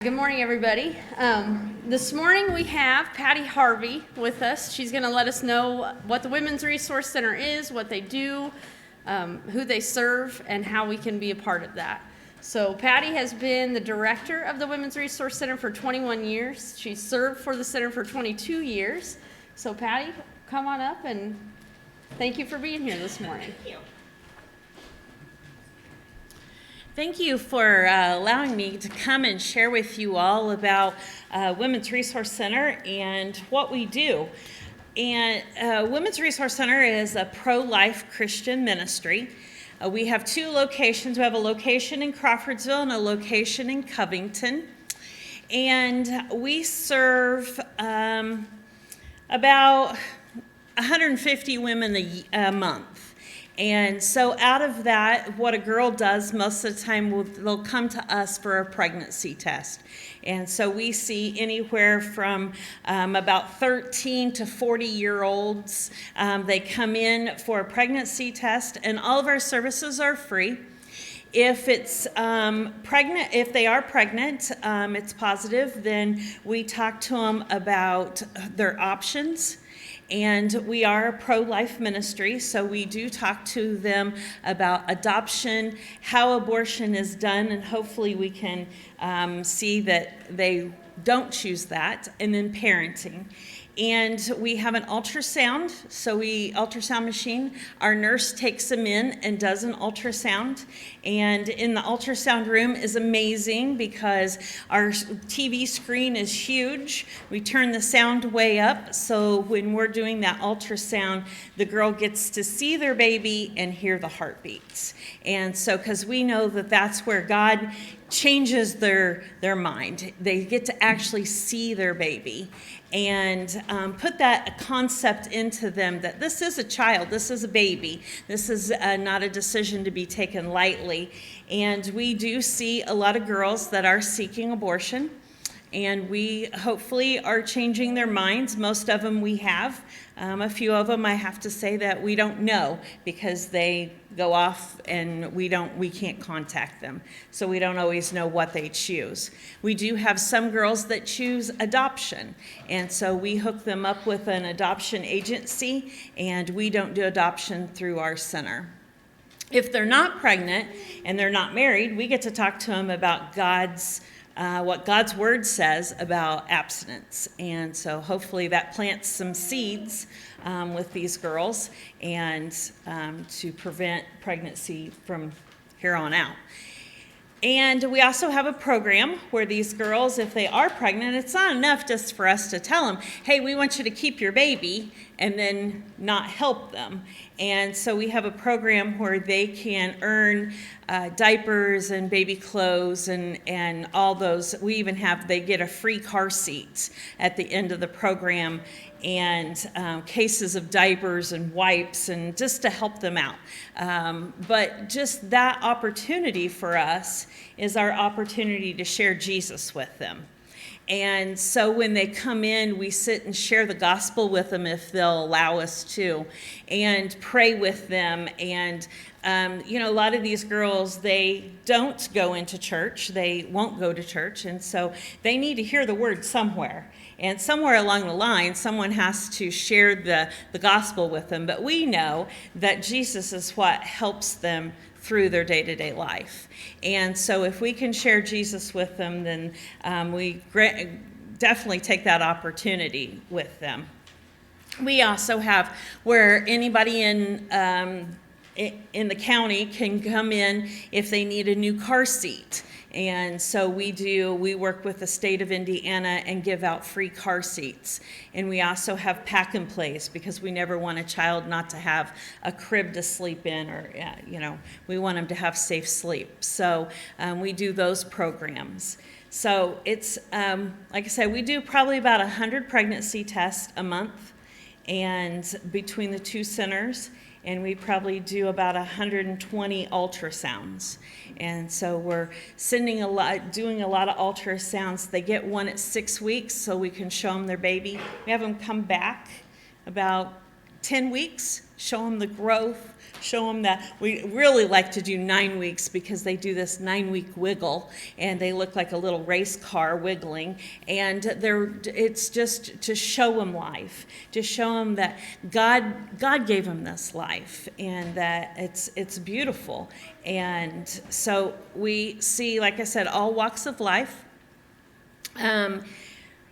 Good morning, everybody. This morning we have Patti Harvey with us. She's going to let us know what the Women's Resource Center is, what they do, who they serve, and how we can be a part of that. So Patti has been the director of the Women's Resource Center for 21 years. She's served for the center for 22 years. So Patti, come on up, and thank you for being here this morning. Thank you. Thank you for allowing me to come and share with you all about Women's Resource Center and what we do. And Women's Resource Center is a pro-life Christian ministry. We have two locations. We have a location in Crawfordsville and a location in Covington. And we serve about 150 women a month. And so out of that, what a girl does most of the time, they'll come to us for a pregnancy test. And so we see anywhere from about 13 to 40-year-olds. They come in for a pregnancy test, and all of our services are free. If it's if they are pregnant, it's positive, then we talk to them about their options. And we are a pro-life ministry, so we do talk to them about adoption, how abortion is done, and hopefully we can see that they don't choose that, and then parenting. And we have an ultrasound, ultrasound machine. Our nurse takes them in and does an ultrasound. And in the ultrasound room is amazing because our TV screen is huge. We turn the sound way up, so when we're doing that ultrasound, the girl gets to see their baby and hear the heartbeats. And so, because we know that that's where God changes their mind. They get to actually see their baby and put that concept into them that this is a child, this is a baby, this is not a decision to be taken lightly. And we do see a lot of girls that are seeking abortion, and we hopefully are changing their minds. Most of them we have. A few of them I have to say that we don't know because they go off and we can't contact them. So we don't always know what they choose. We do have some girls that choose adoption, and so we hook them up with an adoption agency, and we don't do adoption through our center. If they're not pregnant and they're not married, we get to talk to them about what God's word says about abstinence. And so hopefully that plants some seeds with these girls and to prevent pregnancy from here on out. And we also have a program where these girls, if they are pregnant, it's not enough just for us to tell them, hey, we want you to keep your baby, and then not help them. And so we have a program where they can earn diapers and baby clothes and all those. We even they get a free car seat at the end of the program, and cases of diapers and wipes, and just to help them out. But just that opportunity for us is our opportunity to share Jesus with them. And so when they come in, we sit and share the gospel with them if they'll allow us to, and pray with them. And a lot of these girls, they don't go into church. They won't go to church. And so they need to hear the word somewhere. And somewhere along the line, someone has to share the gospel with them. But we know that Jesus is what helps them through their day-to-day life. And so if we can share Jesus with them, then we definitely take that opportunity with them. We also have where anybody in the county can come in if they need a new car seat. And so we work with the state of Indiana and give out free car seats. And we also have pack and plays because we never want a child not to have a crib to sleep in, or, we want them to have safe sleep. So we do those programs. So it's, like I said, we do probably about 100 pregnancy tests a month, and between the two centers. And we probably do about 120 ultrasounds. And so we're doing a lot of ultrasounds. They get one at 6 weeks so we can show them their baby. We have them come back about 10 weeks, show them the growth, show them that we really like to do 9 weeks because they do this 9-week wiggle and they look like a little race car wiggling, and it's just to show them life, to show them that God gave them this life and that it's beautiful. And so we see, like I said, all walks of life.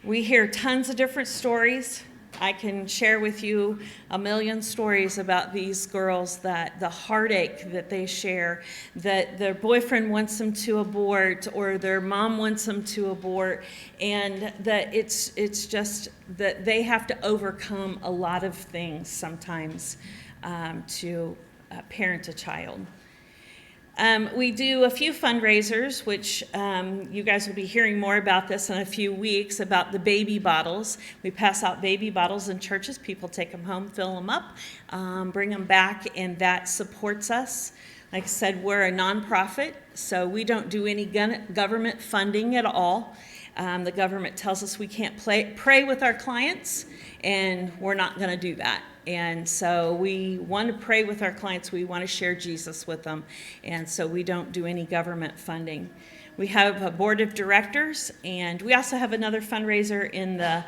We hear tons of different stories. I can share with you a million stories about these girls, that the heartache that they share, that their boyfriend wants them to abort or their mom wants them to abort, and that it's just that they have to overcome a lot of things sometimes to parent a child. We do a few fundraisers, which you guys will be hearing more about this in a few weeks, about the baby bottles. We pass out baby bottles in churches. People take them home, fill them up, bring them back, and that supports us. Like I said, we're a nonprofit, so we don't do any government funding at all. The government tells us we can't pray with our clients, and we're not going to do that. And so we want to pray with our clients. We want to share Jesus with them. And so we don't do any government funding. We have a board of directors, and we also have another fundraiser in the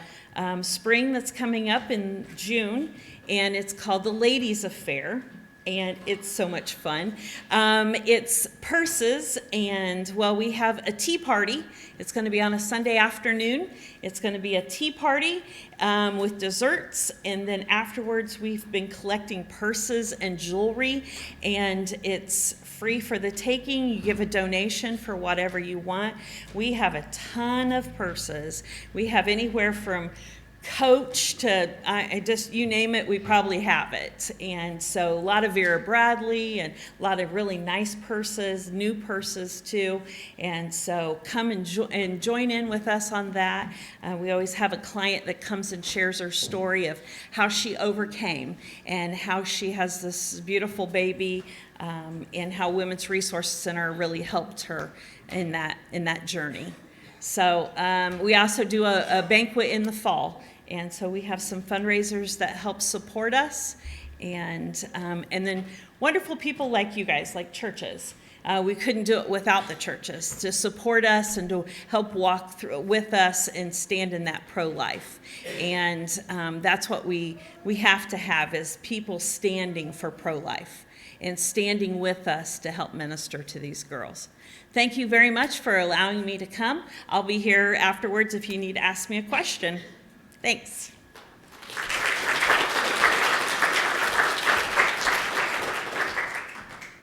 spring that's coming up in June, and it's called the Ladies Affair. And it's so much fun. It's purses, and well, we have a tea party. It's going to be on a Sunday afternoon. It's going to be a tea party with desserts, and then afterwards we've been collecting purses and jewelry, and it's free for the taking. You give a donation for whatever you want. We have a ton of purses. We have anywhere from Coach to you name it, we probably have it. And so a lot of Vera Bradley and a lot of really nice purses, new purses too. And so come and join in with us on that. We always have a client that comes and shares her story of how she overcame and how she has this beautiful baby, and how Women's Resource Center really helped her in that journey. So we also do a banquet in the fall. And so we have some fundraisers that help support us, and then wonderful people like you guys, like churches. We couldn't do it without the churches to support us and to help walk through with us and stand in that pro-life. And that's what we have to have, is people standing for pro-life and standing with us to help minister to these girls. Thank you very much for allowing me to come. I'll be here afterwards if you need to ask me a question. Thanks.